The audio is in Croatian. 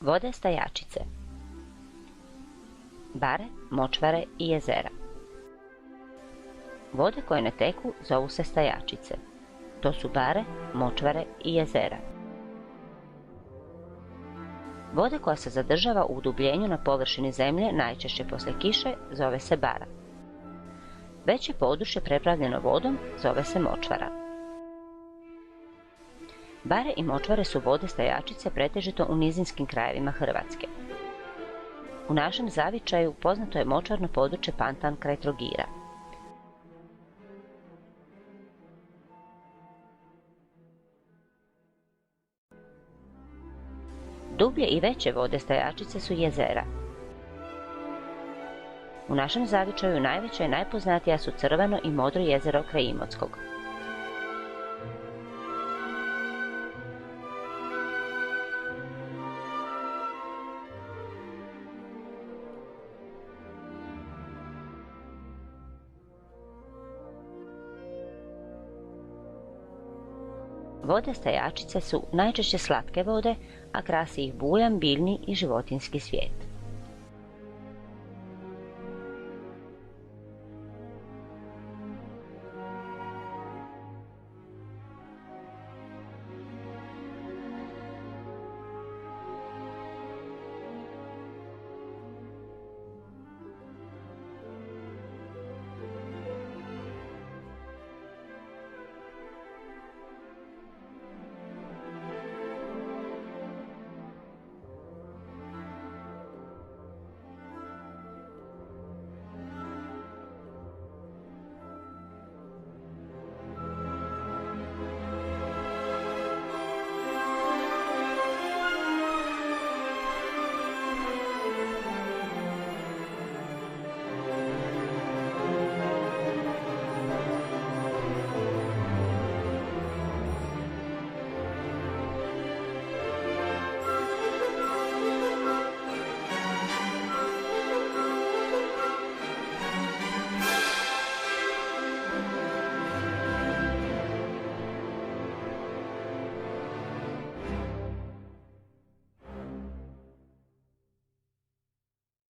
Vode stajačice. Bare, močvare i jezera. Vode koje ne teku zovu se stajačice. To su bare, močvare i jezera. Vode koja se zadržava u udubljenju na površini zemlje, najčešće poslije kiše, zove se bara. Veće područje preplavljeno vodom zove se močvara. Bare i močvare su vode stajačice pretežito u nizinskim krajevima Hrvatske. U našem zavičaju poznato je močvarno područje Pantan kraj Trogira. Dublje i veće vode stajačice su jezera. U našem zavičaju najveća i najpoznatija su Crveno i Modro jezero kraj Imotskog. Vode stajačice su najčešće slatke vode, a krasi ih bujan, biljni i životinjski svijet.